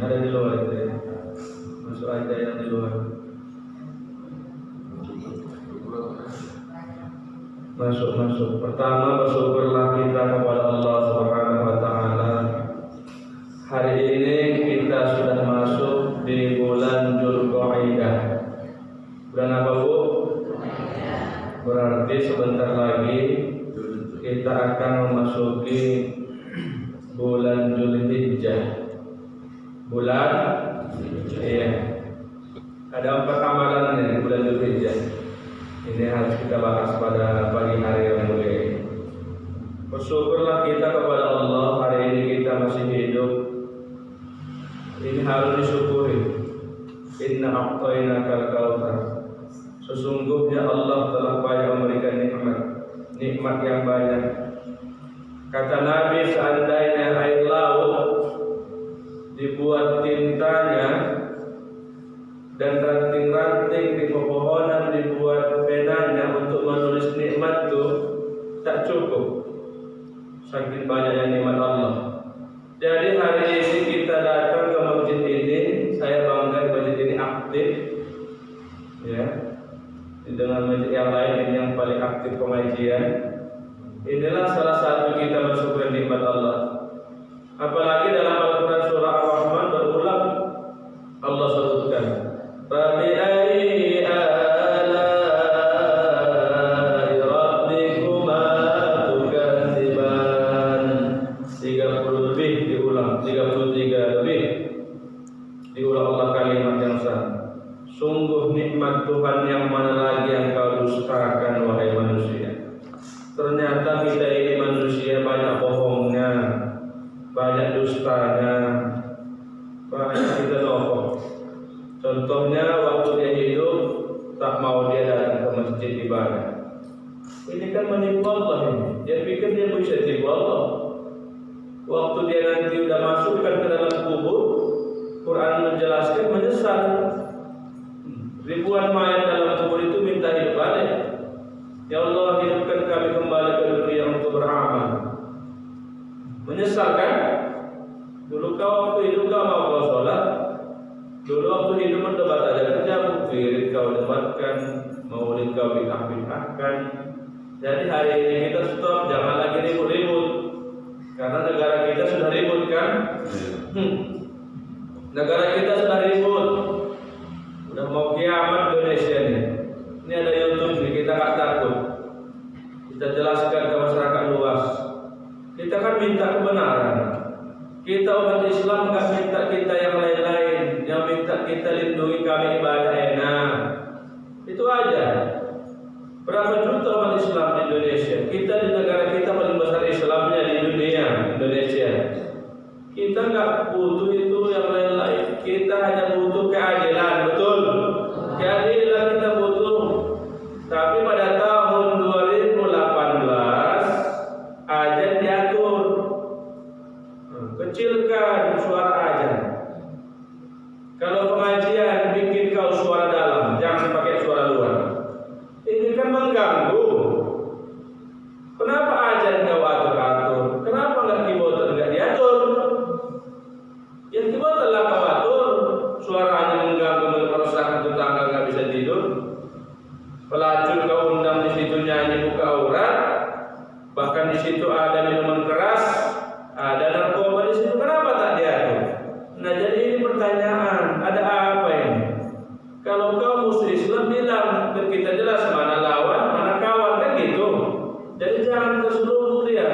Ada di luar itu ya. Masuk aja yang di luar. Masuk. Pertama, bersyukurlah kita kepada Allah Subhanahu wa taala. Hari ini kita sudah masuk di bulan Dzulqa'dah. Bulan apa, Bu? Berarti sebentar lagi kita akan memasuki bulan Dzulhijjah. Bulan iya. Ada 4 amalan di bulan Dzulhijjah. Ini harus kita bahas pada pagi hari yang mulia ini. Bersyukurlah kita kepada Allah, hari ini kita masih hidup. Ini harus disyukuri. Inna a'tainakal kautsar. Sesungguhnya Allah telah banyak memberikan nikmat yang banyak. Kata Nabi, seandainya air laut dibuat tintanya dan ranting-ranting di pepohonan dibuat penanya untuk menulis nikmat itu tak cukup. Saking banyaknya nikmat Allah. Jadi hari ini kita datang ke masjid ini, saya bangga di masjid ini aktif, ya. Dengan masjid yang lain ini yang paling aktif pengajian. Inilah salah satu kita bersyukur nikmat Allah. Apalagi dalam Al-Quran surah Ar-Rahman berulang Allah sebutkan. Fabi'ayyi ala'i rabbikuma tukadziban. 30 lebih diulang, 33 lebih diulang Allah kalimat yang sama. Sungguh nikmat Tuhan yang mana lagi yang kau dustakan wahai manusia. Ternyata kita ini manusia banyak bohongnya, banyak dustanya, banyak kita nopo. Contohnya waktu dia hidup tak mau dia datang ke masjid ibadah. Ini kan menipu Allah ini. Dia pikir dia bisa tipu Allah. Waktu dia nanti sudah masukkan ke dalam kubur, Quran menjelaskan menyesal. Ribuan mayat dalam kubur itu minta hidup balik. Ya Allah, hidupkan kami kembali ke dunia untuk beramal. Menyesal kan? Dulu kau waktu hidup kau mau kau sholat. Dulu waktu hidup berdebat aja kerja, wirid kau debatkan, maulid kau bid'ah-bid'ahkan. Jadi hari ini kita stop, jangan lagi ribut-ribut. Karena negara kita sudah ribut kan? Negara kita sudah ribut. Udah mau kiamat Indonesia ini. Ini ada YouTube nih, kita nggak takut. Kita jelaskan ke masyarakat luas. Kita kan minta kebenaran. Kita umat Islam nggak minta kita yang lain-lain, yang minta kita lindungi kami ibadah enak. Itu aja. Berapa juta umat Islam di Indonesia? Kita di negara kita paling besar Islamnya di dunia, Indonesia. Kita nggak butuh itu yang lain-lain. Kita hanya butuh keadilan, betul? Keadilan kita butuh. Tapi pada tahun 2018 azan diatur. Kecilkan suara azan. Kalau pengajian bikin kau suara dalam, jangan pakai suara luar. Ini kan mengganggu. Kenapa azan kau atur-atur? Kenapa enggak keyboard enggak diatur? Yang keyboard lah kau atur. Suaranya mengganggu, merusak tetangga enggak bisa tidur. Pelacur kau undang di situ nyanyi buka aurat. Bahkan di situ ada minuman keras, ada narkoba di situ. Kenapa tak diatur? Nah, jadi ini pertanyaan, ada apa ini? Kalau kau musuh Islam bilang, kita jelas mana lawan, mana kawan, kan gitu. Jadi jangan terselubung dia.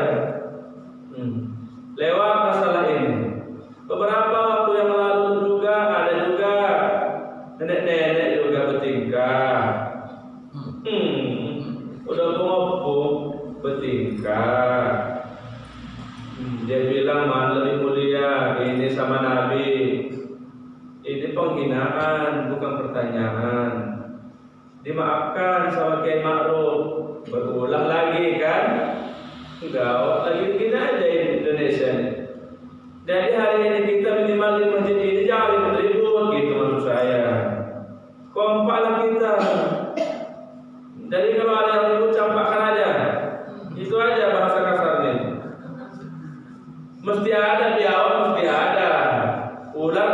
Lewat masalah ini. Beberapa waktu yang lalu juga ada juga nenek-nenek juga bertingkah. Udah pengopuk bertingkah. Dia bilang mana lebih mulia, ini sama Nabi. Ini penghinaan, bukan pertanyaan. Dimaafkan sama Kiai Ma'ruf. Berulang lagi kan? Gawat lagi begini aja Indonesia ini. Jadi hari ini kita minimal di masjid ini jangan ribut gitu maksud saya. Kompaklah kita. Jadi kalau ada yang ribut campakkan aja. Itu aja bahasa kasarnya. Mesti ada di awal, mesti ada. Ular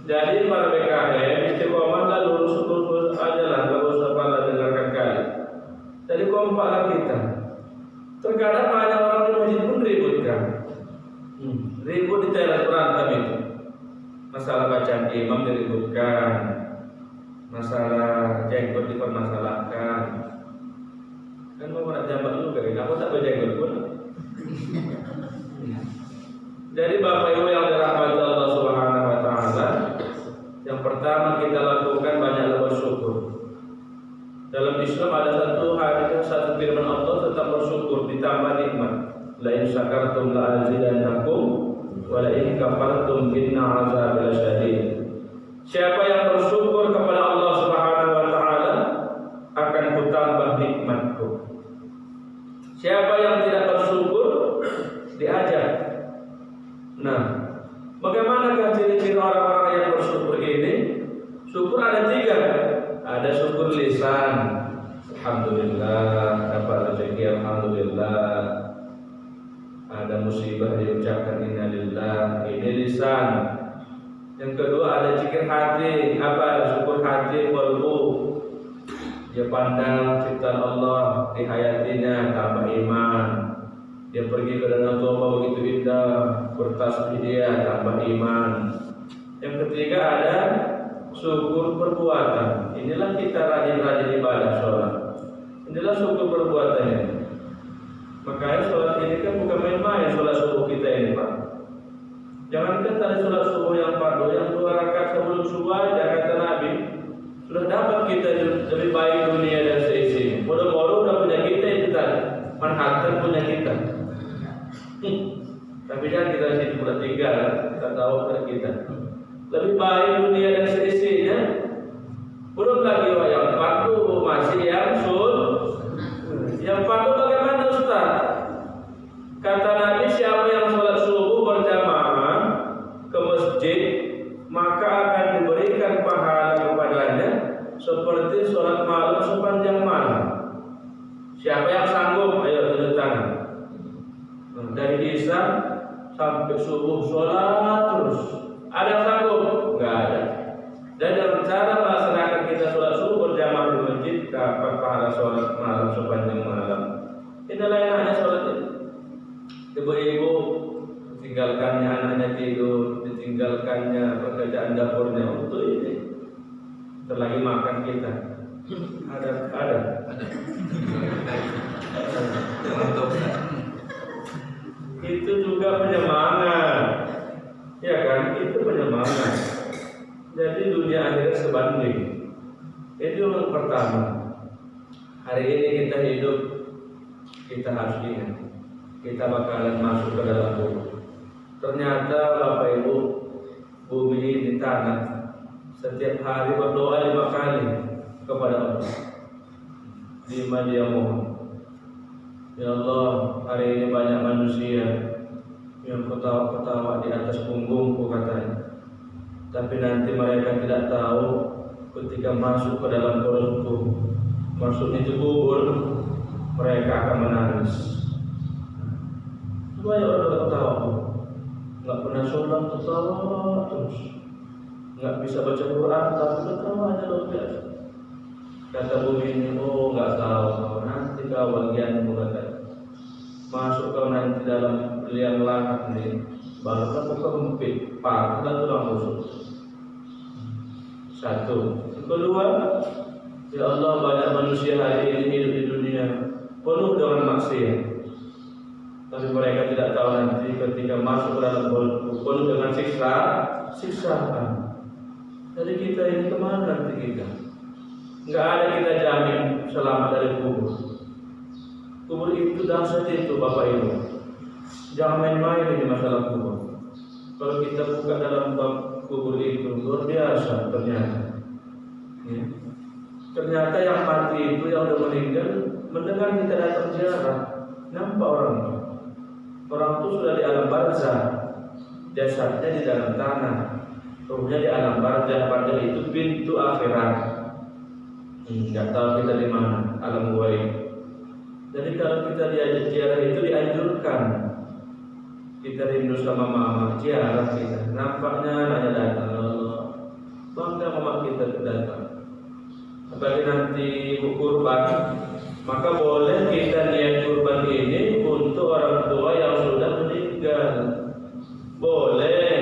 Jadi para BKM istiqomah lah lurus aja lah, nggak usah pada dengarkan kali. Jadi kompaklah kita. Terkadang banyak orang di masjid pun ribut kan. Ribut di teras berantem itu. Masalah bacaan imam diributkan, masalah jenggot dipermasalahkan. Kan mau nak jabat juga, aku tak berjenggot pun. Jadi Bapak Ibu yang dirahmati Allah Subhanahu Wa Taala, yang pertama kita lakukan banyaklah bersyukur. Dalam Islam ada satu firman Allah tetap bersyukur ditambah nikmat. La in syakartum la azidannakum wa la in kafartum inna azabi lasyadid. Siapa yang bersyukur kepada Allah Subhanahu wa taala akan kutambah nikmatku. Siapa yang tidak bersyukur diajar. Nah, bagaimanakah ciri-ciri orang-orang yang bersyukur ini? Syukur ada 3. Ada syukur lisan, alhamdulillah, dapat rezeki alhamdulillah. Ada musibah diucapkan innalillah, ini lisan. Yang kedua ada zikir hati, apa? Syukur hati, qalbu. Dia pandang ciptaan Allah, dihayatinya, tambah iman. Dia pergi ke danau Toba begitu indah, bertasbih dia, tambah iman. Yang ketiga ada syukur perbuatan. Inilah kita rajin-rajin ibadah sholat. Inilah syukur perbuatannya. Makanya sholat ini kan bukan main-main sholat subuh kita ini, Pak. Jangankan tadi sholat subuh yang fardu, yang 2 rakaat sebelum subuh aja kata Nabi sudah dapat kita lebih baik dunia dan seisinya. Bodoh-bodoh udah punya kita itu tadi, Manhattan punya kita. Tapi jangan kita sini pula tinggal, kita tahu kita. Lebih baik dunia dan seisinya. Belum lagi yang fardu masih yang yang fardu bagaimana Ustaz? Kata Nabi, siapa yang sholat subuh berjamaah ke masjid, maka akan diberikan pahala kepadanya seperti sholat malam sepanjang malam. Siapa yang sanggup? Ayo tunjuk tangan. Dari isya sampai subuh sholat terus. Ada yang sanggup? Enggak ada. Dan dalam cara melaksanakan kita sholat subuh berjamaah di masjid dapat pahala sholat malam sepanjang malam. Inilah enaknya sholat ini. Ibu-ibu tinggalkannya anaknya tidur, ditinggalkannya pekerjaan dapurnya untuk ini. Terlagi makan kita. Ada. Itu juga penyemangat. Ya kan? Itu penyemangat. Jadi dunia akhirat sebanding. Itu yang pertama. Hari ini kita hidup, kita harus ingat, kita bakalan masuk ke dalam bumi. Ternyata Bapak Ibu, bumi ini tanah setiap hari berdoa 5 kali kepada Allah. 5 dia mohon. Ya Allah, hari ini banyak manusia yang ketawa-ketawa di atas punggungku katanya. Tapi nanti mereka tidak tahu ketika masuk ke dalam perutku, maksudnya itu kubur, mereka akan menangis. Banyak orang ketawa, nggak pernah sholat ketawa terus, nggak bisa baca Quran tapi ketawa aja luar biasa. Kata bumi ini, oh nggak tahu, nanti kau bagianmu kata, masuk kau nanti dalam liang lahat ini, baru kamu kempit, patah dan tulang rusuk. Satu. Kedua, ya Allah, banyak manusia hari ini hidup di dunia penuh dengan maksiat. Tapi mereka tidak tahu nanti ketika masuk ke dalam penuh dengan siksaan. Jadi kita ini kemana nanti kita? Enggak ada kita jamin selamat dari kubur. Kubur itu dahsyat itu Bapak Ibu. Jangan main-main ini masalah kubur. Kalau kita buka dalam bab kubur itu luar biasa ternyata. Ya. Ternyata yang mati itu yang sudah meninggal mendengar kita datang ziarah, nampak orang itu sudah di alam barzah, jasadnya di dalam tanah, ruhnya di alam barzah. Barzah itu pintu akhirat. Tidak tahu kita di mana, alam ghaib. Jadi kalau kita diajak ziarah itu dianjurkan. kita rindu sama mama, ziarah kita. Nampaknya nanya datang, bangga mama kita datang. Apalagi nanti kurban, maka boleh kita niat kurban ini untuk orang tua yang sudah meninggal. Boleh,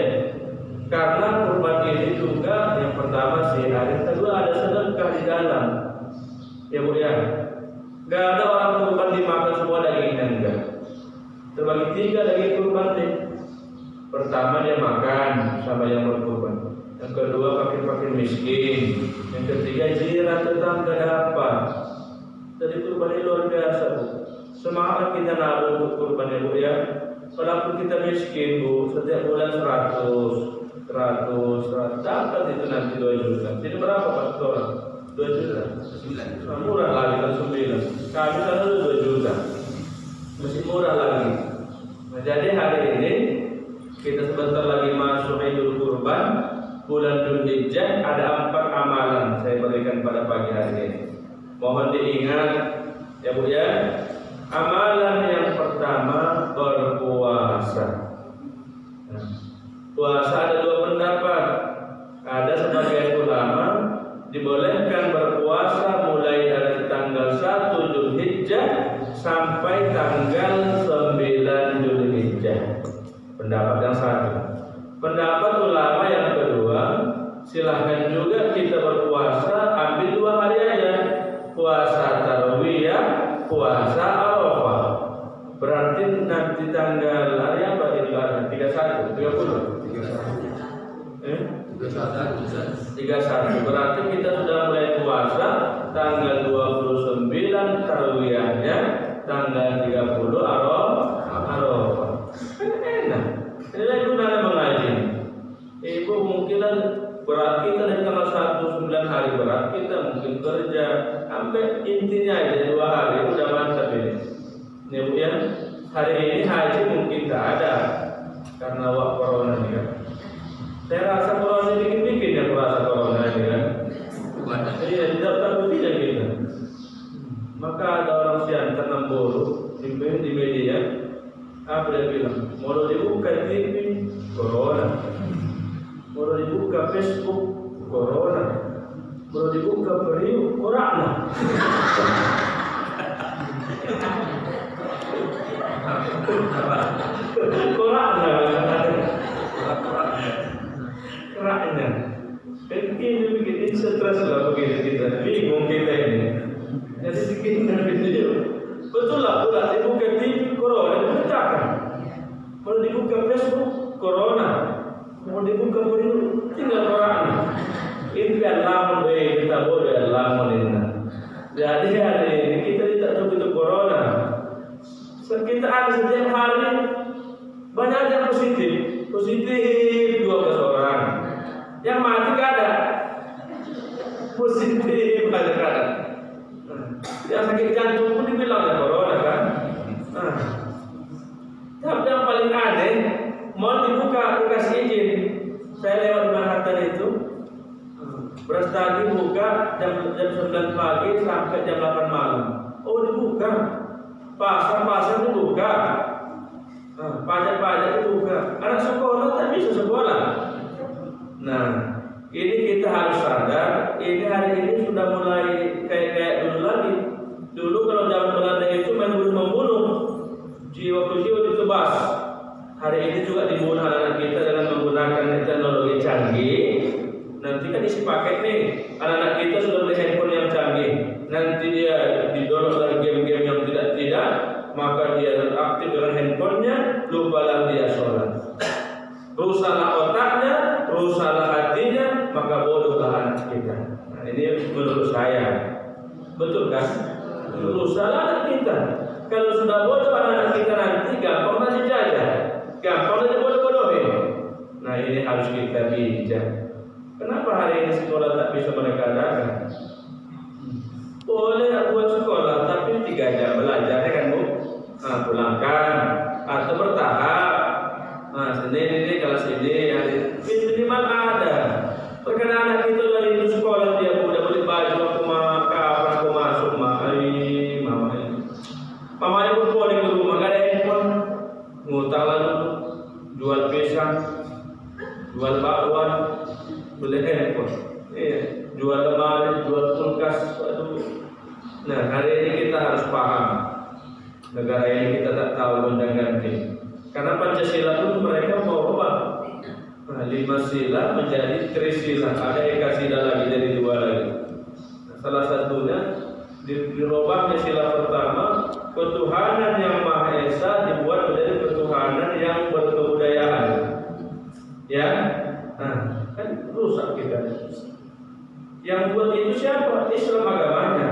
karena kurban ini juga yang pertama sihar, yang kedua ada sedekah di dalam. Ya Bu ya, nggak ada orang kurban dimakan semua dagingnya, enggak. Terbagi 3 daging kurban nih. Pertama dia makan sama yang berkurban. Yang kedua fakir-fakir miskin. Yang ketiga jiran tetangga dapat. Jadi kurban ini luar biasa Bu. Semangat kita nabung untuk kurban ya Bu ya. Walaupun kita miskin Bu, setiap bulan 100 dapat itu nanti 2 juta. Jadi berapa Pak orang? 2 juta. 9. Murah lagi kan 9. Kami kan 2 juta. Masih murah lagi. Nah, jadi hari ini kita sebentar lagi masuk Idul Kurban, bulan Dzulhijjah. Ada 4 amalan saya berikan pada pagi hari ini. Mohon diingat ya Bu ya. Amalan yang pertama berpuasa. Nah, puasa ada 2 pendapat. Ada sebagian ulama dibolehkan berpuasa mulai dari tanggal 1 Dzulhijjah sampai tanggal 9 Dzulhijjah. Pendapat yang satu. Pendapat ulama yang kedua, silahkan juga kita berpuasa, ambil 2 hari aja. Puasa Tarwiyah, puasa Arafah. Berarti nanti tanggal hari apa ini? 31, 31. Berarti kita sudah mulai puasa tanggal 29 Tarwiyahnya, tanggal 30 Arafah. Enak. Inilah gunanya mengaji. Ibu mungkin berat kita dari tanggal 1 9 hari berat kita mungkin kerja sampai intinya aja 2 hari udah mantap ini. Kemudian hari ini haji mungkin tak ada karena corona ini kan. Saya rasa corona ini bikin ya puasa corona ini kan. Iya, tidak takut tidak kita. Maka ada orang Siantar Nambolo di media, apa dia bilang? Mau dibuka TV corona, mau dibuka Facebook corona, mau dibuka Periuk corona. Keraknya ini bikin stres lah begitu kita, bingung kita ini. Jadi bikin video betul lah, pula dibuka TV corona diberitakan, mau dibuka Facebook corona, mau dibuka Periuk tinggal corona. Ini biar lamun deh kita boleh lamun ini. Jadi hari ini kita tidak tahu itu corona. Kita ada setiap hari banyak yang positif 12 orang, yang mati gak ada, positif ada. Yang sakit jantung pun dibilang corona kan. Tapi yang paling aneh, mau dibuka dikasih izin. Saya lewat di Manhattan itu, Brastagi buka jam 9 pagi sampai jam 8 malam. Oh dibuka. Pasar dibuka, pajak dibuka. Anak sekolah tak bisa sekolah. Nah, ini kita harus sadar. Ini hari ini sudah mulai kayak dulu lagi. Dulu kalau zaman Belanda itu main membunuh, jiwa-jiwa ditebas. Hari ini juga dibunuh anak kita dengan menggunakan teknologi canggih. Nanti kan isi paket nih, anak-anak kita sudah beli handphone yang canggih. Nanti dia didorong dari game-game yang tidak, maka dia aktif dengan handphonenya, lupalah dia sholat. Rusaklah otaknya, rusaklah hatinya, maka bodohlah anak kita. Nah, ini menurut saya, betul kan? Rusaklah anak kita. Kalau sudah bodoh anak kita nanti gampang dijajah, gampang dibodoh-bodohin. Nah ini harus kita bijak. Kenapa hari ini sekolah tak bisa mereka adakan? Boleh buat sekolah, tapi 3 jam belajar ya kan Bu? Pulangkan atau bertahap. Senin ini kelas ini, minimal ada. Terkadang anak kita dari itu sekolah dia udah beli baju aku masuk mamanya pun poling di rumah gak ada handphone, ngutang lalu beli handphone, jual lemari, jual kulkas, aduh. Nah, hari ini kita harus paham. Negara ini kita tak tahu gonjang-ganjing. Karena Pancasila pun mereka mau ubah. Nah, 5 sila menjadi trisila, ada ekasila lagi jadi 2 lagi. Nah, salah satunya dirubahnya sila pertama, ketuhanan yang Maha Esa dibuat menjadi ketuhanan yang berkebudayaan. Ya, nah, kan rusak kita. Yang buat itu siapa? Islam agamanya.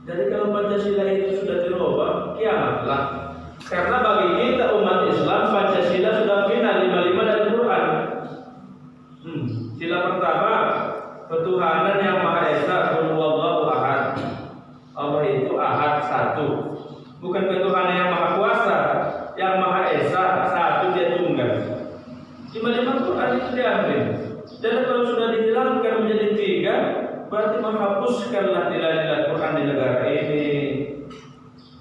Jadi kalau Pancasila itu sudah dirubah, kiamatlah. Karena bagi kita umat Islam, Pancasila sudah final 55 dari Quran. Sila pertama, ketuhanan yang Maha Esa, Qul huwallahu ahad. Allah itu ahad, satu. Bukan ketuhanan yang Maha Kuasa, yang Maha Esa, satu, dia tunggal. 55 Quran itu diambil. Dan kalau sudah dihilangkan menjadi 3, berarti menghapuskanlah nilai-nilai Quran di negara ini.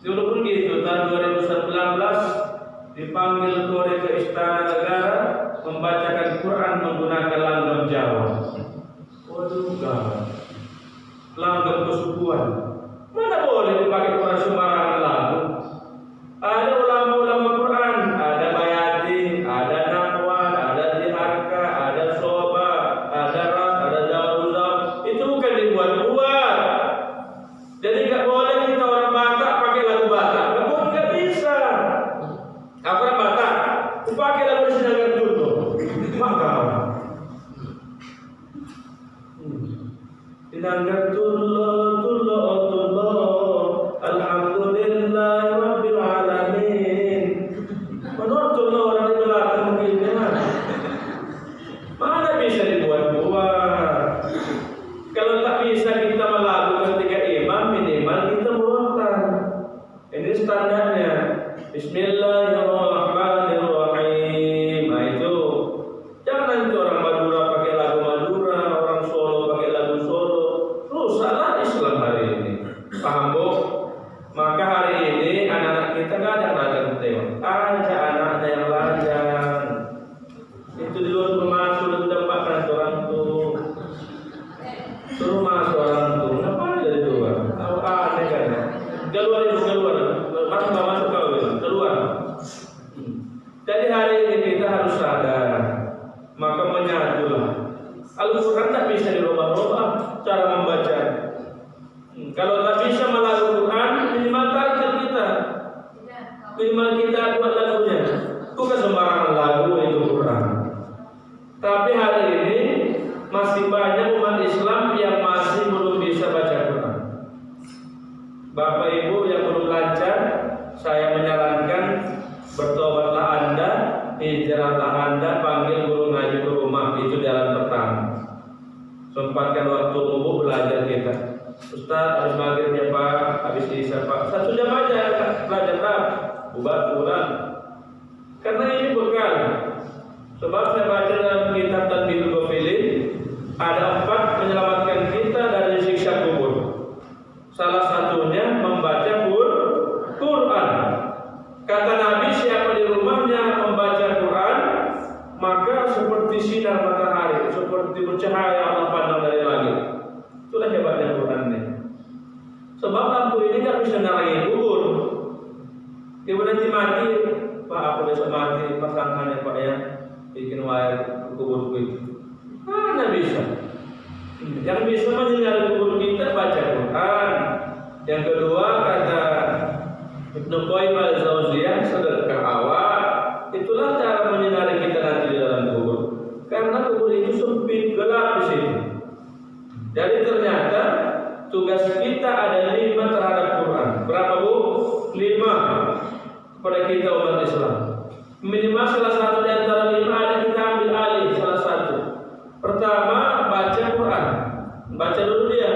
Walaupun gitu, tahun 2019 dipanggil Korek ke Istana Negara membacakan Quran menggunakan langgam Jawa. Waduh, gawat. Langgam kesukuan. Mana boleh dipakai Quran sembarangan lagu? Ada ulama-ulama Quran, ada Bayati, ada Nahwan, ada Tiharka, ada Soba, ada Ras, ada Jawa. Itu bukan dibuat-buat. Jadi nggak boleh kita orang Batak pakai lagu Batak. Nggak bisa. Aku orang Batak, pakai lagu Sinanggar Turbo. Maka Sinanggar Turbo, Alhamdulillah Rabbil Alamin. Menurut Turbo orang di belakang mungkin mana bisa dibuat-buat. Kalau tak bisa kita melakukan 3 imam, minimal kita merontan. Ini standarnya. Bismillahirrahmanirrahim. Nah itu. Jangan nanti orang Madura pakai lagu Madura, orang Solo pakai lagu Solo. Rusaklah Islam hari ini. Paham bu? Maka hari ini anak-anak kita nggak ada yang lajang tengok. Aja anaknya yang lajang. Itu di luar rumah sudah tempat kan orang tuh. Suruh masuk orang tuh, ngapain dari luar? Aneh kan? Keluar itu keluar, masuk kau keluar. Jadi hari ini kita harus sadar, maka menyatulah. Al-Quran tak bisa dirubah-rubah cara membaca. Kalau tak bisa melalui Quran, minimal target kita, minimal kita buat lagunya. Bukan sembarangan lagu itu Quran. Tapi hari ini masih banyak umat Islam yang masih belum bisa baca Quran. Bapak Ibu yang belum lancar, saya menyarankan bertobatlah Anda, hijrahlah Anda, panggil guru ngaji ke rumah, itu jalan pertama. Sempatkan waktu tubuh belajar kita. Ustaz, habis maghrib ya Pak, habis isya Pak, 1 jam aja belajar Pak, buat kurang. Karena ini bekal. Sebab saya baca dalam kitab Tadbirul Ghafilin, ada 4 menyelamatkan kita dari siksa kubur. Salah satunya membaca Quran. Kata Nabi, siapa di rumahnya membaca Quran, maka seperti sinar matahari, seperti bercahaya Allah pandang dari langit. Itulah hebatnya Quran ini. Sebab lampu ini nggak bisa nerangi kubur. Dia nanti mati, Pak aku besok mati, pasangannya Pak ya, bikin wayar kuburku itu. Mana bisa? Yang bisa menyinari kubur kita baca Quran. Yang kedua kata Ibnu Qayyim al-Jauziyah, sedekah awal. Itulah cara menyinari kita nanti di dalam kubur. Karena kubur itu sempit, gelap di situ. Jadi ternyata tugas kita ada 5 terhadap Quran. Berapa bu? 5 kepada kita umat Islam. Minimal salah satu di antara 5 ada kita ambil alih salah satu. Pertama, baca Quran. Baca dulu dia.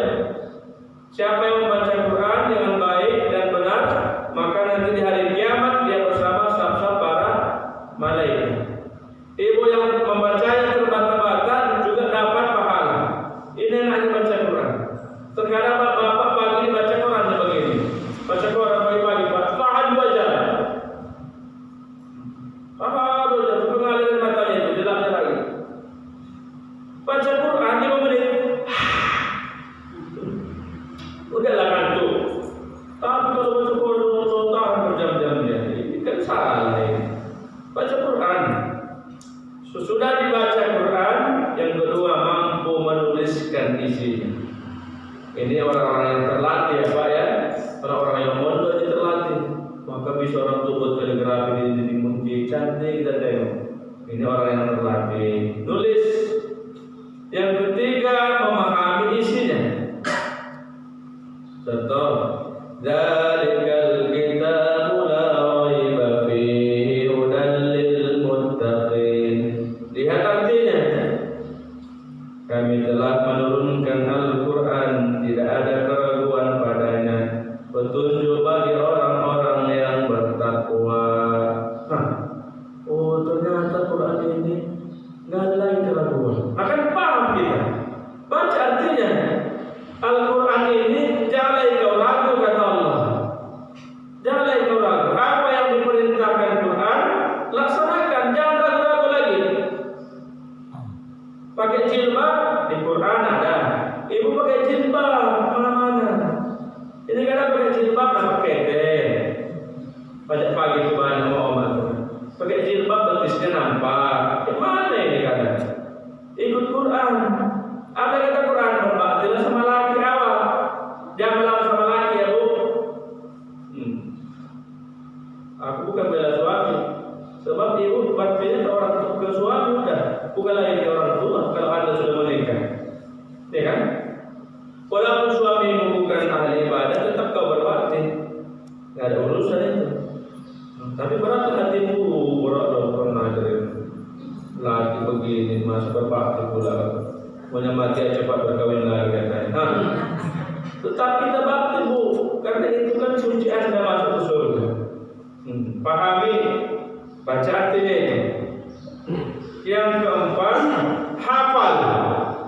Siapa yang membaca Quran dengan baik dan benar, maka nanti di hari kiamat dia bersama saf-saf para malaikat. Ibu yang membacanya terbata-bata juga dapat pahala. Ini yang hanya baca Quran. Terkadang bapak pagi baca Quran begini. Baca Quran pagi-pagi, Pak. Tahan 2 jam. Tahan 2 jam, pengaliran matanya. menuliskan isinya. Ini orang-orang yang terlatih ya Pak ya. Orang-orang yang mondok aja terlatih. Maka bisa orang tuh buat kaligrafi di kunci cantik kita tengok. Ini orang yang terlatih. Nulis. Yang ketiga memahami isinya. Contoh, dzalikal kitabu la raiba fihi hudan lil muttaqin. Lihat artinya. Kami telah menurunkan Al-Quran, tidak ada keraguan padanya, petunjuk bagi orang-orang yang bertakwa. Oh ternyata Quran ini nggak ada lagi keraguan. Akan paham kita. Baca artinya. Al-Quran ini jangan kau ragu kata Allah. Jangan kau ragu. Apa yang diperintahkan Quran laksanakan. Jangan ragu-ragu lagi. Pakai jilbab di Quran ada. Ibu pakai jilbab mana-mana. Ini kadang pakai jilbab nampak ketek. Pajak pagi itu banyak omat. Pakai jilbab betisnya nampak. Gimana ini kadang? Ikut Quran. Ada kata Quran berbaktilah sama laki awak. Jangan melawan sama laki ya Bu. Aku bukan bela suami. Sebab ibu baktinya orang ke suami udah. Bukan lagi ke orang tua kalau Anda sudah menikah. Ya kan? Walaupun suamimu bukan ahli ibadah, tetap kau berbakti. Tidak ada urusan itu. Tapi berat hatimu, berat dong pernah dari laki begini masih berbakti pula. Punya mati cepat berkawin lagi katanya. Tetap kita bakti Bu, karena itu kan kunci Anda masuk ke surga. Pahami, baca artinya itu. Yang keempat, hafal.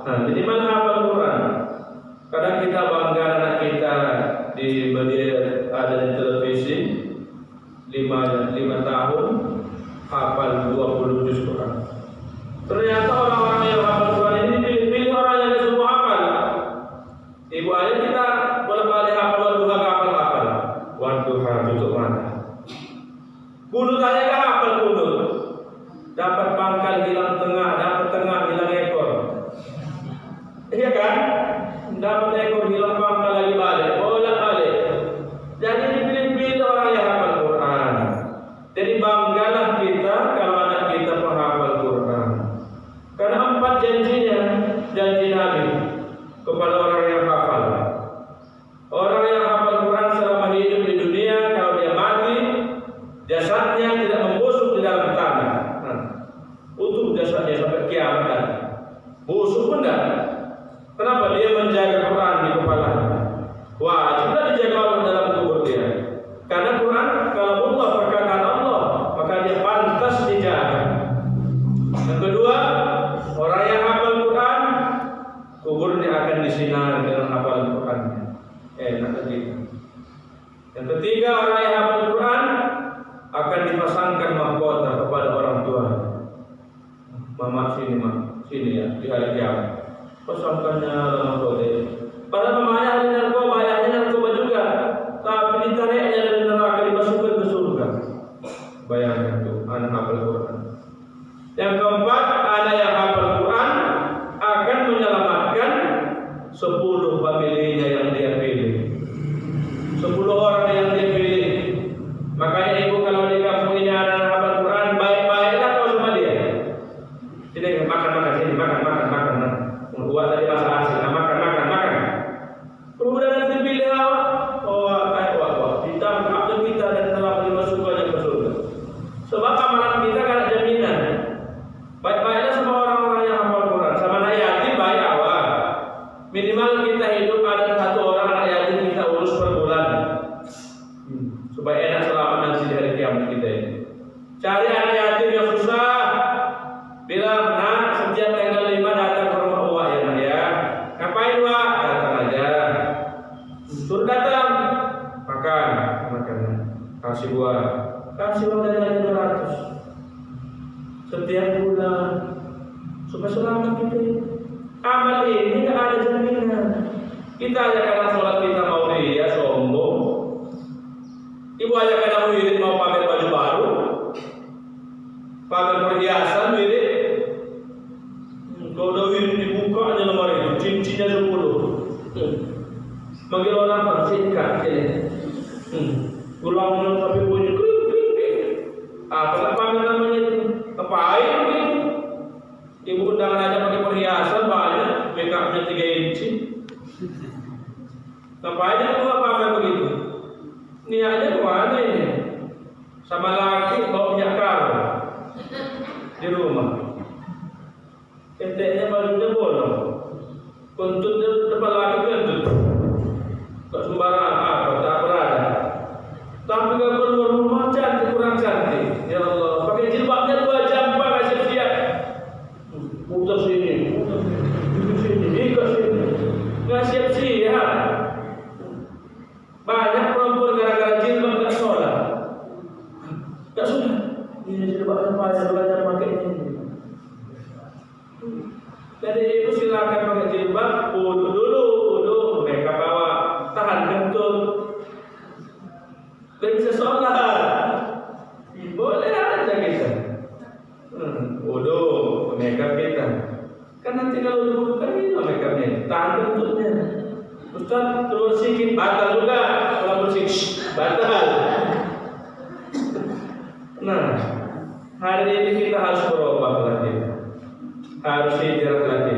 Minimal hafal Quran. Kadang kita bangga anak kita di media ada di televisi 5 tahun hafal 20 juz Quran. Ternyata orang-orang yang hafal Quran ini pilih-pilih orang yang semua hafal. Ibu ayah kita bolak-balik hafal hafal. Wadduha tutup mata. Kunut aja kan hafal kunut. Dapat pangkal hilang tengah, dapat tengah hilang ekor. Iya kan? Dapat ekor hilang pangkal lagi balik, bolak-balik. Jadi dipilih-pilih orang yang hafal Quran. Jadi banggalah kita kalau anak kita menghafal Quran. Karena 4 janjinya, janji Nabi kepada orang yang hafal. Orang yang hafal Quran selama hidup di dunia, kalau dia mati, jasadnya tidak membusuk di dalam tanah. Utuh jasadnya sampai kiamat. Busuk pun tidak. Kenapa? Dia menjaga Quran di kepalanya. Wajiblah dijaga Allah dalam kubur dia. Karena Quran kalau Allah perkataan Allah, maka dia pantas dijaga. Yang kedua, orang yang hafal Quran, kuburnya akan disinari dengan hafalan Qurannya. Enak ketiga. Yang ketiga, orang yang hafal Quran akan dipasangkan mahkota kepada orang tua. Mama sini ya di hari kiamat. Pasangkannya mahkota. Pada mamanya ahli narkoba, ayahnya narkoba juga, tapi ditariknya dari neraka dimasukkan ke surga. Bayangkan tuh, anak hafal Quran. Yang keempat, anak yang hafal Quran akan menyelamatkan 10 familinya yang dia pilih. 10 orang yang dia pilih. Makanya ibu kalau di kampung ini ada anak hafal Quran, baik-baiklah kau sama dia. Sini makan sini makan. Buat tadi bahasa asing, makan. Kemudian nanti pilih awak, ditangkap kita dan telah dimasukkannya ke surga. Sebab amalan kita kan ada jaminan. Baik-baiklah sama orang-orang yang hafal Quran, sama anak yatim baik awak. Minimal kita hidup ada 1 orang anak yatim kita urus per bulan, supaya enak selamat nanti di hari kiamat kita ini. Cari anak yatim yang susah, bilang nak setiap tanggal 5 datang ke rumah uak ya nak ya. Ngapain uak? Datang aja. Suruh datang, makan makanan, kasih uang dari 200 setiap bulan supaya selamat kita. Amal ini nggak ada jaminan. Kita aja karena sholat kita mau ria sombong. Ibu aja karena wirid mau pamer baju baru, pamer perhiasan wirid. Kalau udah wirid dibuka aja lemari itu. cincinnya 10. Manggil orang bersihkan ini. Pulang sampai bunyi krik krik krik. Apa namanya itu? Ngapain begitu? Ibu undangan aja pakai perhiasan banyak, make up-nya 3 inci. Ngapain aku pamer begitu? Niatnya kemana ini? Sama laki bawa minyak karo di rumah. Keteknya bajunya bolong. Kuntutnya depan laki kentut. Kok sembarangan apa? Tak berada. Tapi kalau keluar rumah cantik kurang cantik. Ya Allah, pakai jilbabnya 2 jam Pak kasih siap. Putar sini, sini, ke sini. Nggak siap-siap. Banyak perempuan gara-gara jilbab nggak sholat. Nggak sudah. Ini jilbabnya panjang 2 jam pakai ini. Jadi ibu silakan pakai jilbab, wudu dulu, mereka bawa tahan kentut. Bisa sholat, boleh aja kita. Wudu, makeup kita. Kan nanti kalau wudu kan ini makeupnya, tahan kentutnya. Ustaz keluar sikit batal juga, kalau bersih batal. Nah, hari ini kita harus berubah lagi, harus hijrah lagi.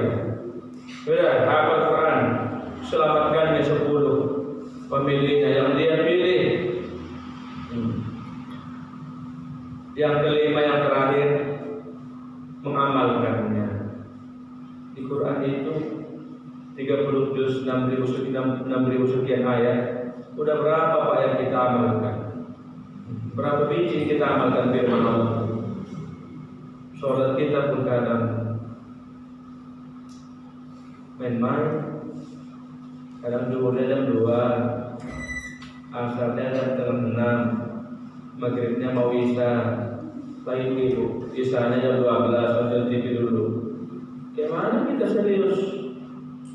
Sudah hafal Quran, selamatkannya 10 pemilihnya yang dia pilih. Yang kelima yang terakhir mengamalkannya. Di Quran itu 30 juz 6.000 sekian ayat. Udah berapa Pak yang kita amalkan? Berapa biji kita amalkan firman Allah? Sholat kita pun kadang main-main. Kadang zuhurnya jam 2, asarnya jam 6, maghribnya mau isya. Baik itu, isanya jam 12, sambil TV dulu. Gimana kita serius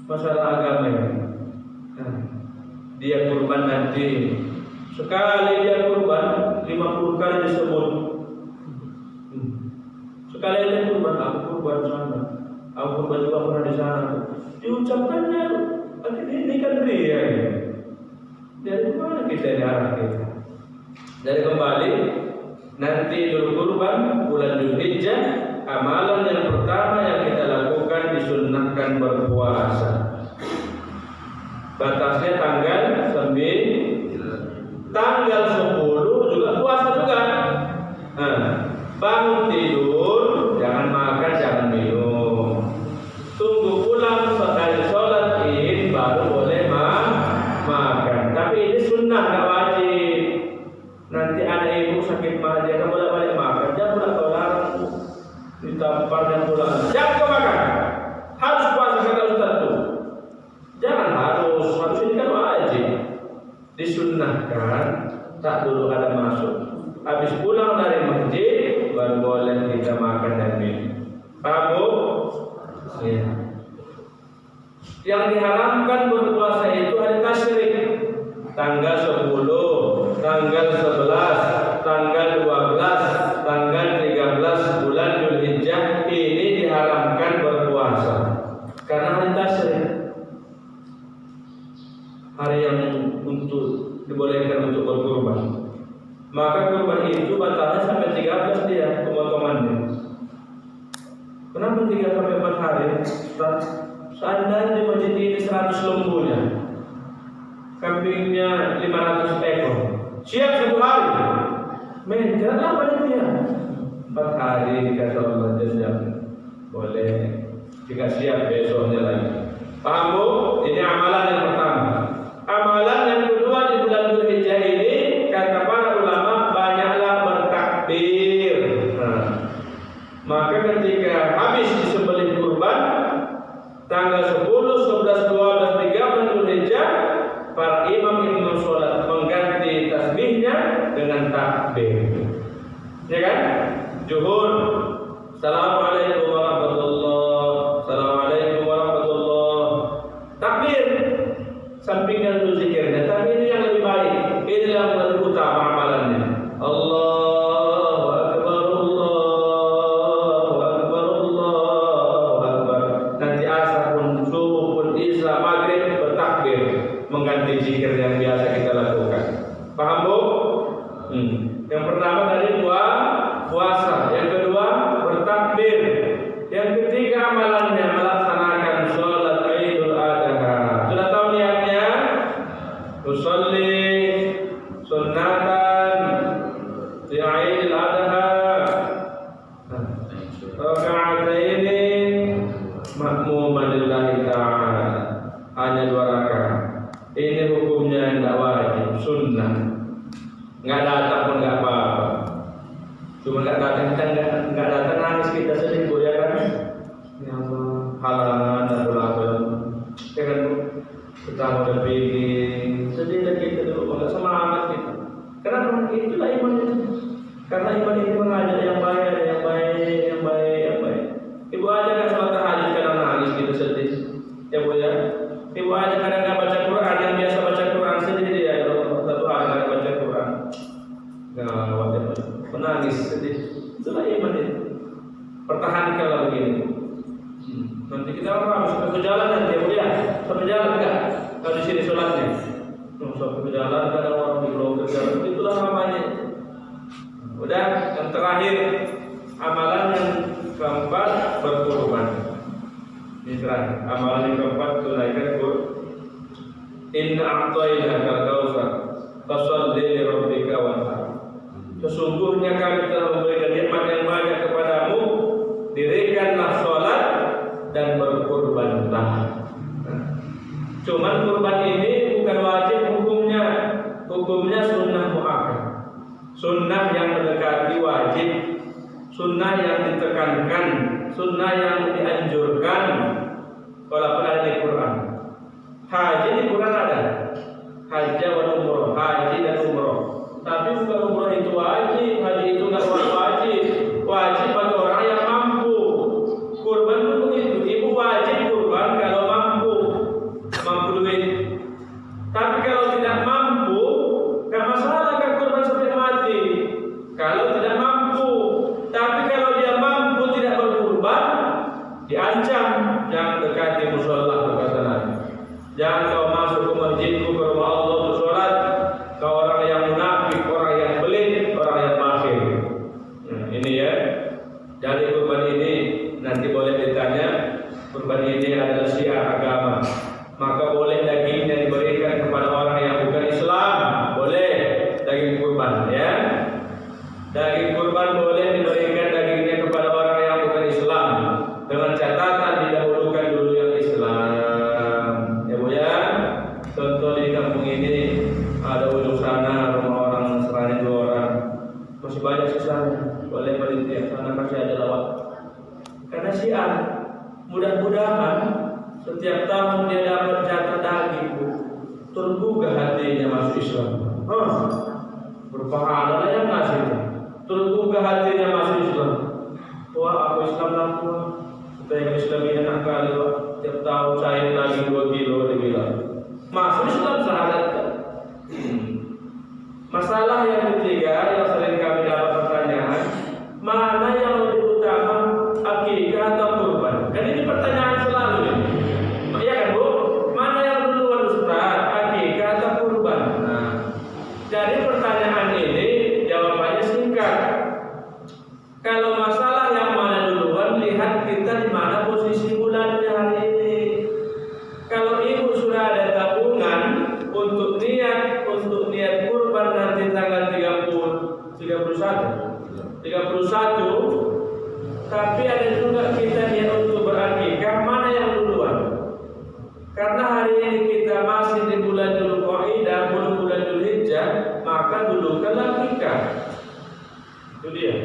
masalah agama ini? Nah, dia kurban nanti. Sekali dia kurban 50 kali disebut. Sekali dia kurban, aku kurban sana, aku kurban juga pernah di sana. Diucapkannya, ini kan dia. Dari mana kita ini arah kita? Dari kembali. Nanti Idul Kurban bulan Dzulhijjah, amalan yang pertama yang kita lakukan disunnahkan berpuasa. Batasnya tanggal 9, tanggal 10 juga puasa juga. Nah, bangun tidur jangan makan, jangan minum. Tunggu pulang sekali sholat Id baru boleh makan. Tapi ini sunnah, nggak wajib. Nanti anak ibu sakit mah dia kamu balik makan, jangan pula kau larang ditampar dan pulang. Jangan kau makan, harus puasa kata Ustaz tu. Jangan harus ini kan wajib. Disunnahkan, tak dulu ada masuk. Habis pulang dari masjid baru boleh kita makan dan minum. Paham Bu? Ya. Yang diharamkan berpuasa itu hari tasyrik. Tanggal 10, tanggal 11, tanggal 12, tanggal 13 bulan Dzulhijjah ini diharamkan berpuasa karena hari tasyrik, hari yang untuk dibolehkan untuk berkurban. Maka kurban itu batalnya sampai 13 dia pemotongannya. Kenapa 3 sampai 4 hari? Seandainya di masjid ini 100 lembunya, kambingnya 500 ekor, siap 1 hari. Jangan apa itu ya? 4 hari kata Allah jazam. Boleh. Jika siap besoknya lagi. Paham Bu? Ini amalan yang pertama. Amalan yang kedua di bulan Dzulhijjah ini kata para ulama banyaklah bertakbir. Maka ketika habis disembelih kurban tanggal 10, 11, 12, 13 Dzulhijjah, para imam sholat mengganti tasbihnya dengan takbir. Ya kan? Zuhur, Assalamualaikum warahmatullahi, Assalamualaikum warahmatullahi. Takbir, sampingkan dulu zikirnya. Tapi ini yang lebih baik. Ini yang lebih utama amalannya. Allahu Akbar, Allahu Akbar, Allahu Akbar. Nanti asar pun, subuh pun makmuman lillahi ta'ala, hanya 2 rakaat. Ini hukumnya tidak wajib, sunnah. Nggak datang pun nggak apa-apa. Cuma nggak datang, kita nggak datang nangis, kita sedih ya kan? Ya Allah, halangan dan belakang. Ya kan Bu? Kita udah bikin sedih lagi kita dulu, nggak semangat kita. Karena itulah iman itu. Karena iman itu mengajak yang baik, yang baik, yang baik, yang baik. Ibu aja nggak sholat tahajud kadang nangis gitu sedih, ya Bu ya. Ibu aja kadang nggak baca Quran, yang biasa baca Quran sedih dia. Satu hari nggak baca Quran, nggak menangis sedih. Itulah iman itu. Pertahankanlah begini. Nanti kita harus satu jalan nanti ya Bu ya. Satu jalan enggak? Kalau di sini sholatnya, satu jalan kadang orang di blok jalan. Itulah namanya. Udah, yang terakhir amalan yang keempat berkurban. Ini terakhir, amalan yang keempat tunaikan kurban. Inna a'tainaka al-kautsar fasholli li rabbika wanhar. Sesungguhnya kami telah memberikan nikmat yang banyak kepadamu, dirikanlah sholat dan berkurbanlah. Cuman kurban ini bukan wajib hukumnya, hukumnya sunnah muakkad. Sunnah yang mendekati wajib, sunnah yang ditekankan, sunnah yang dianjurkan. Walaupun ada di Quran, haji di Quran ada, haji dan umroh, haji dan umroh. Tapi bukan umroh itu wajib, haji itu nggak wajib. Wajib bagi orang yang mampu. Kurban itu begitu, ibu wajib kurban kalau mampu duit. Tapi kalau tidak mampu, nggak masalah kan kurban sampai mati. Kalau tidak mampu, tapi kalau dia mampu tidak berkurban, diancam, jangan dekati mushola, berkata Nabi. Jangan kau masuk ke masjidku, ke rumah Allah untuk sholat. Kau orang yang munafik, orang yang belit, orang yang bakhil. Ini ya. Dari kurban ini nanti boleh ditanya, kurban ini adalah syiar agama. Maka boleh dagingnya diberikan kepada orang yang bukan Islam, boleh daging kurban ya. Daging kurban boleh diberikan dagingnya kepada orang yang bukan Islam, dengan catatan didahulukan dulu yang Islam. Ya Bu ya. Contoh di kampung ini ada ujung sana rumah orang Nasrani 2 orang, masih banyak sisanya, boleh panitia sana kasih ada lawat. Karena syiar, mudah-mudahan setiap tahun dia dapat jatah daging, tergugah hatinya masuk Islam. Berpahala yang ngasih, tergugah hatinya masuk Islam. Wah, aku Islam lah tua. Kita yang Islam ini anak kali, tiap tahun saya daging 2 kilo dibilang. Masuk Islam sahadat. Masalah yang ketiga yang sering kami dapat pertanyaan, mana yang lebih utama, akikah atau kurban? Kan ini pertanyaan selalu ini. Ya kan Bu? Mana yang duluan Ustaz, akikah atau kurban? Nah, jadi pertanyaan ini jawabannya singkat. Kalau masalah yang mana duluan, lihat kita di mana posisi bulannya hari ini. Kalau ibu sudah ada tabungan untuk niat kurban nanti tanggal 31, tapi ada juga kita niat untuk berakikah, mana yang duluan? Karena hari ini kita masih di bulan Dzulqa'dah, belum bulan Dzulhijjah, maka dulukanlah akikah. Itu dia.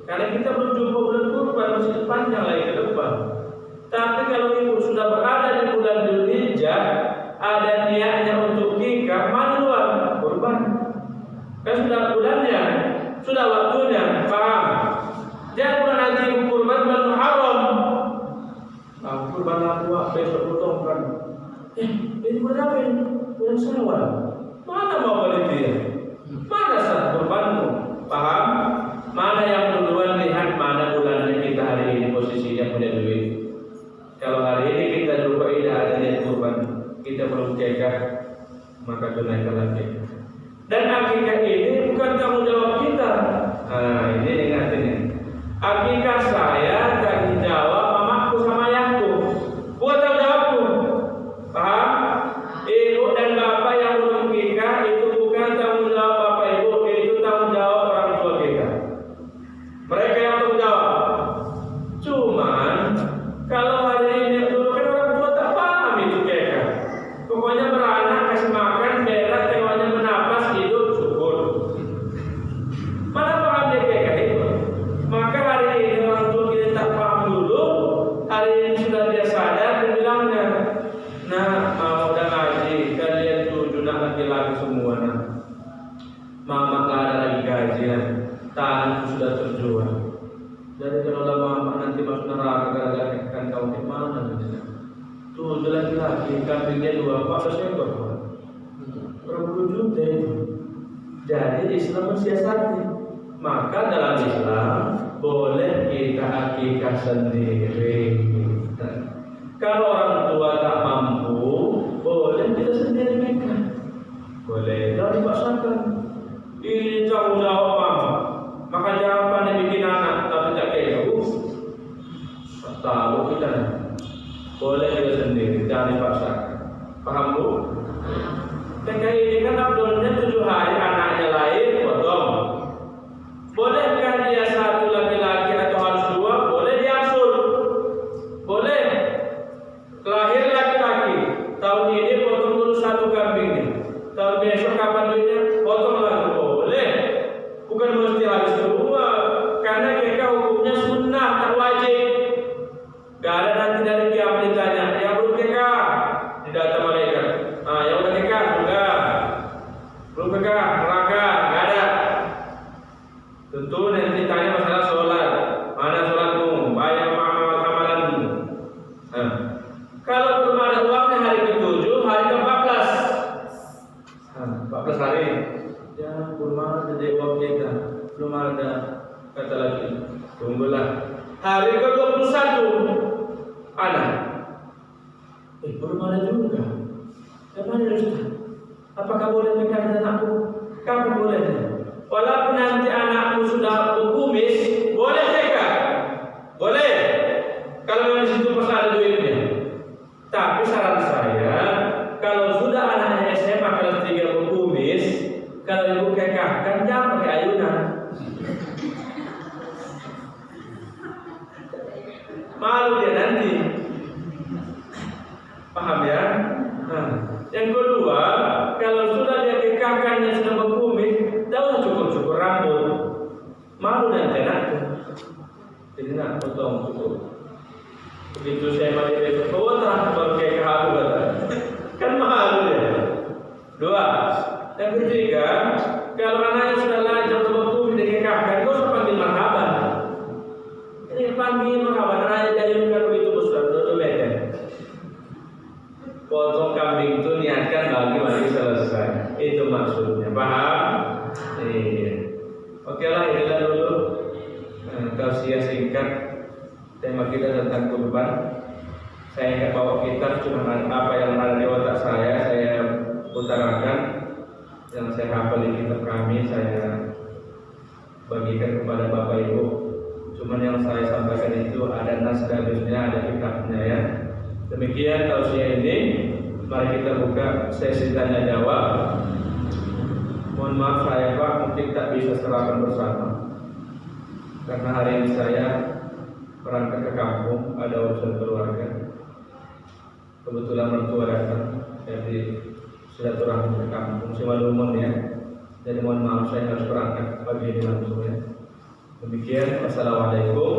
Karena kita berjumpa bulan kurban masih panjang lagi ke depan. Tapi kalau ibu sudah berada di bulan Dzulhijjah, ada niatnya untuk nikah, mana duluan? Kurban. Kan sudah bulannya, sudah waktunya, paham? Jangan bulan haji kurban bulan Muharram. Kurban aku besok potongkan. Ini bulan apa ini? Bulan Syawal. Mana mau panitia? Mana sah kurbanmu? Paham? Mana yang duluan, lihat mana bulannya kita hari ini posisinya punya duit. Kalau hari ini kita Dzulqa'dah ada niat kurban, kita belum cekak, maka tunaikan akikah. Dan akikah ini bukan tanggung jawab kita. Nah, ini ingat ini. Akikah saya tanggung jawab mamaku sama ayahku, bukan tanggung jawabku. Paham? Ibu dan bapak yang belum nikah itu bukan tanggung jawab bapak ibu, itu tanggung jawab orang tua kita. Mereka yang tanggung jawab. Cuman kalau hari ini sudah dia sadar, dia bilangnya, nah mau udah ngaji, kalian 7 anak laki-laki semua nah. Mama gak ada lagi gajian, tanahku sudah terjual. Jadi kalau lama nanti masuk neraka gara-gara ikan kau di mana? 7 laki-laki, kambingnya 2, 14 ekor. Berapa juta itu? Jadi Islam mensiasati. Maka dalam Islam boleh kita akikah sendiri. Kalau orang tua tak mampu, boleh kita sendiri nikah. Boleh, jangan dipaksakan. Ini jauh-jauh mama. Maka jangan pandai bikin anak tapi tak kaya. Tahu kita. Boleh kita sendiri, jangan dipaksakan. Paham bu? Mereka ini kan abdulnya 7 hari, anaknya lahir, potong. Bolehkah dia 1 laki-laki atau harus 2? Boleh diangsur. Boleh. Lahir laki-laki, tahun ini potong dulu 1 kambingnya. Tahun besok kapan duitnya? Potong lagi. Boleh. Bukan mesti harus 2. Karena mereka hukumnya sunnah, tak wajib. Gak ada nanti dari kiamat ditanya, yang belum kekah di data malaikat. Yang udah kekah enggak. Belum kekah neraka, enggak ada. Tentu nanti ditanya masalah sholat. Mana sholatmu? Banyak amalan-amalanmu. Kalau belum ada uangnya hari ke-7, hari ke-14. 14 hari. Ya, belum ada jadi uang kita. Belum ada. Kata lagi, tunggulah. Hari ke-21 ada. Belum ada juga. Mana Ustaz? Apakah boleh menikah anakku? Kapan bolehnya? Walaupun nanti anakmu sudah berkumis, boleh nikah? Boleh. Kalau di situ pas ada duitnya. Tapi saran saya, kalau sudah anaknya SMA kelas 3 berkumis, kalau ibu kekahkan jangan pakai ayunan. Malu dia nanti. Paham ya? Yang kedua, kalau sudah dia kekahkannya sudah berkumis, tak usah cukur-cukur rambut. Malu nanti anakku. Jadi nak potong cukur. Begitu saya mandi besok, terang baru kekah aku kata. Kan malu dia. 2. Yang ketiga, kalau anaknya sudah lancar berkumis dia kekahkan, kau usah panggil marhaban. Ini panggil marhaban, anaknya diayunkan begitu besar, 2 meter. Potong kambing itu niatkan bagi selesai. Itu maksudnya. Paham? Iya. Oke lah, inilah dulu tausiah singkat tema kita tentang kurban. Saya nggak bawa kitab, cuma apa yang ada di otak saya utarakan. Yang saya hafal di kitab kami, saya bagikan kepada Bapak Ibu. Cuman yang saya sampaikan itu ada naskahnya, ada kitabnya ya. Demikian tausiah ini. Mari kita buka sesi tanya jawab. Mohon maaf saya Pak, mungkin tak bisa serahkan bersama. Karena hari ini saya berangkat ke kampung, ada urusan keluarga. Kebetulan mertua datang, jadi silaturahmi ke kampung. Simalumon ya. Jadi mohon maaf saya harus berangkat pagi ini langsung ya. Demikian, wassalamualaikum